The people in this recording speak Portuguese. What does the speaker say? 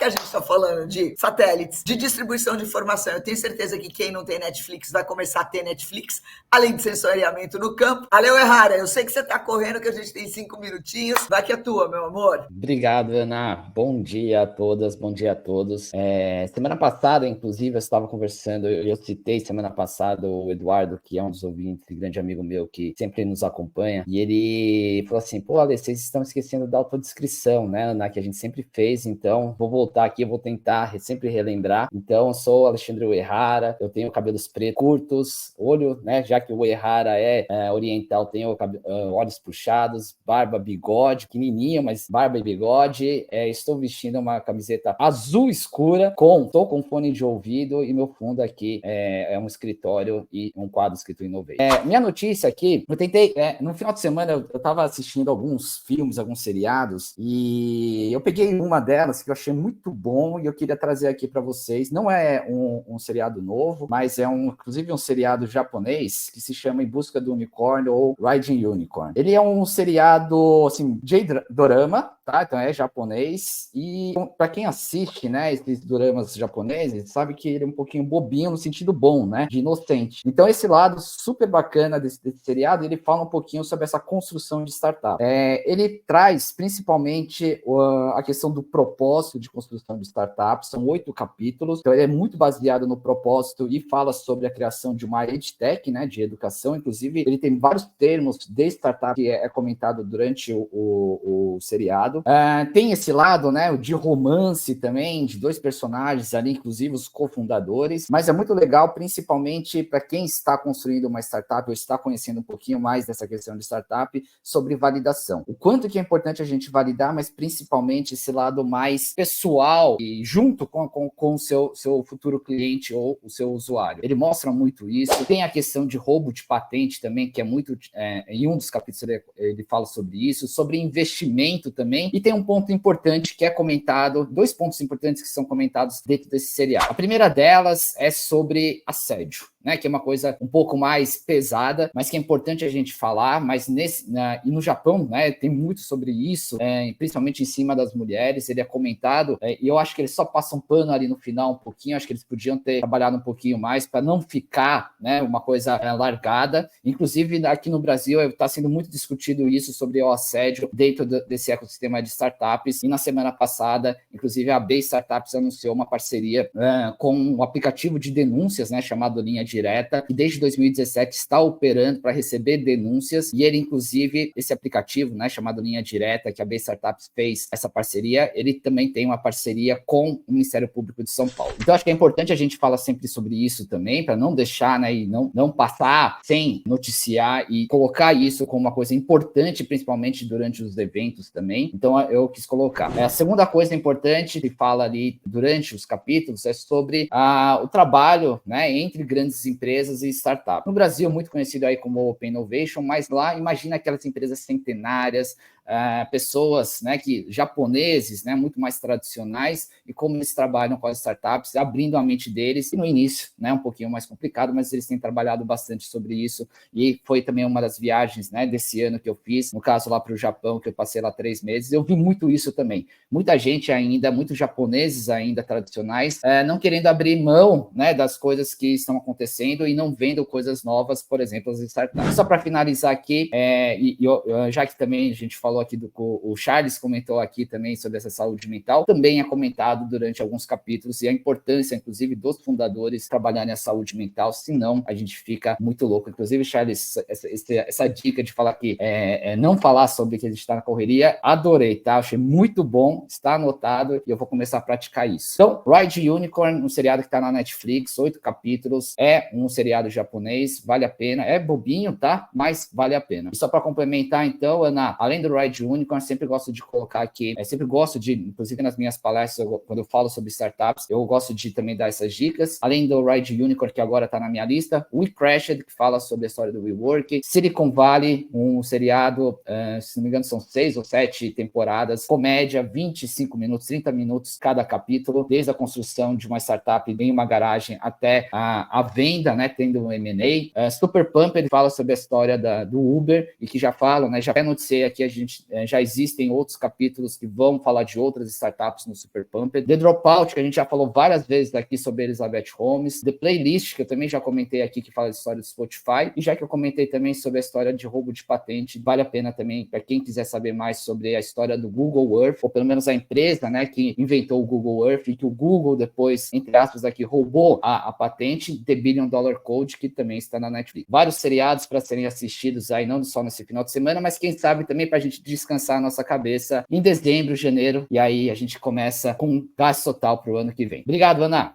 que a gente está falando de satélites, de distribuição de informação. Eu tenho certeza que quem não tem Netflix vai começar a ter Netflix, além de sensoriamento no campo. Aleu Errara, eu sei que você está correndo, que a gente tem 5 minutinhos. Vai que é tua, meu amor. Obrigado, Ana. Bom dia a todas, bom dia a todos. Semana passada, inclusive, eu estava conversando, eu citei semana passada o Eduardo, que é um dos ouvintes, grande amigo meu, que sempre nos acompanha, e ele falou assim, pô, Ale, vocês estão esquecendo da autodescrição, né, Ana, que a gente sempre fez, então vou voltar aqui, eu vou tentar sempre relembrar. Então, eu sou Alexandre Uehara, eu tenho cabelos pretos curtos, olho, né, já que o Uehara é oriental, tenho olhos puxados, barba, bigode, pequenininho, mas barba e bigode. Estou vestindo uma camiseta azul escura, estou com fone de ouvido e meu fundo aqui é um escritório e um quadro escrito Innovate. Minha notícia aqui, eu tentei, no final de semana eu estava assistindo alguns filmes, alguns seriados, e eu peguei uma delas que eu achei muito bom e eu queria trazer aqui para vocês. Não é um seriado novo, mas é inclusive um seriado japonês que se chama Em Busca do Unicórnio ou Riding Unicorn. Ele é um seriado, assim, J-dorama, tá? Então é japonês, e para quem assiste, né, esses doramas japoneses, sabe que ele é um pouquinho bobinho no sentido bom, né, de inocente. Então esse lado super bacana desse seriado, ele fala um pouquinho sobre essa construção de startup. Ele traz principalmente a questão do propósito de construção de startup, são 8 capítulos, então ele é muito baseado no propósito e fala sobre a criação de uma edtech, né, de educação. Inclusive ele tem vários termos de startup que é comentado durante o seriado. Tem esse lado, né, de romance também, de 2 personagens ali, inclusive os cofundadores, mas é muito legal, principalmente para quem está construindo uma startup ou está conhecendo um pouquinho mais dessa questão de startup, sobre validação. O quanto que é importante a gente validar, mas principalmente esse lado mais pessoal e junto com o seu futuro cliente ou o seu usuário. Ele mostra muito isso. Tem a questão de roubo de patente também, que é muito... em um dos capítulos ele fala sobre isso, sobre investimento também, e tem um ponto importante que é comentado, 2 pontos importantes que são comentados dentro desse seriado. A primeira delas é sobre assédio, né, que é uma coisa um pouco mais pesada, mas que é importante a gente falar, mas e no Japão, né, tem muito sobre isso, principalmente em cima das mulheres, ele é comentado, e eu acho que eles só passam pano ali no final um pouquinho, acho que eles podiam ter trabalhado um pouquinho mais para não ficar, né, uma coisa largada. Inclusive aqui no Brasil está sendo muito discutido isso sobre o assédio dentro desse ecossistema de startups, e na semana passada, inclusive a B Startups anunciou uma parceria com um aplicativo de denúncias, né, chamado Linha Direta, que desde 2017 está operando para receber denúncias, e ele, inclusive, esse aplicativo, né, chamado Linha Direta, que a B Startups fez essa parceria, ele também tem uma parceria com o Ministério Público de São Paulo. Então, acho que é importante a gente falar sempre sobre isso também, para não deixar, né, e não passar sem noticiar e colocar isso como uma coisa importante, principalmente durante os eventos também. Então, eu quis colocar. A segunda coisa importante que fala ali durante os capítulos é sobre o trabalho, né, entre grandes empresas e startups. No Brasil, muito conhecido aí como Open Innovation, mas lá, imagina aquelas empresas centenárias, pessoas, né, japoneses, né, muito mais tradicionais, e como eles trabalham com as startups, abrindo a mente deles, e no início, né, um pouquinho mais complicado, mas eles têm trabalhado bastante sobre isso, e foi também uma das viagens, né, desse ano que eu fiz, no caso lá para o Japão, que eu passei lá 3 meses, eu vi muito isso também. Muita gente ainda, muitos japoneses ainda tradicionais, não querendo abrir mão, né, das coisas que estão acontecendo e não vendo coisas novas, por exemplo, as startups. Só para finalizar aqui, já que também a gente falou aqui, o Charles comentou aqui também sobre essa saúde mental, também é comentado durante alguns capítulos, e a importância, inclusive, dos fundadores trabalharem a saúde mental, senão a gente fica muito louco. Inclusive, Charles, essa dica de falar que não falar sobre que a gente está na correria, adorei, tá? Achei muito bom, está anotado, e eu vou começar a praticar isso. Então, Ride Unicorn, um seriado que está na Netflix, 8 capítulos, é um seriado japonês, vale a pena, é bobinho, tá? Mas vale a pena. E só para complementar, então, Ana, além do Ride Unicorn, sempre gosto de colocar aqui, sempre gosto de, inclusive nas minhas palestras, quando eu falo sobre startups, eu gosto de também dar essas dicas. Além do Ride Unicorn, que agora está na minha lista, We Crashed, que fala sobre a história do WeWork, Silicon Valley, um seriado, se não me engano, são 6 ou 7 temporadas, comédia, 25 minutos, 30 minutos cada capítulo, desde a construção de uma startup em uma garagem até a venda, né, tendo um M&A. Super Pump, ele fala sobre a história do Uber, e que já fala, né, já até noticiei aqui, a gente já existem outros capítulos que vão falar de outras startups no Super Pumped. The Dropout, que a gente já falou várias vezes aqui sobre Elizabeth Holmes. The Playlist, que eu também já comentei aqui, que fala a história do Spotify. E já que eu comentei também sobre a história de roubo de patente, vale a pena também, para quem quiser saber mais sobre a história do Google Earth, ou pelo menos a empresa, né, que inventou o Google Earth e que o Google depois, entre aspas, aqui, roubou a patente, The Billion Dollar Code, que também está na Netflix. Vários seriados para serem assistidos aí, não só nesse final de semana, mas quem sabe também para a gente descansar a nossa cabeça em dezembro, janeiro, e aí a gente começa com gás total para o ano que vem. Obrigado, Ana.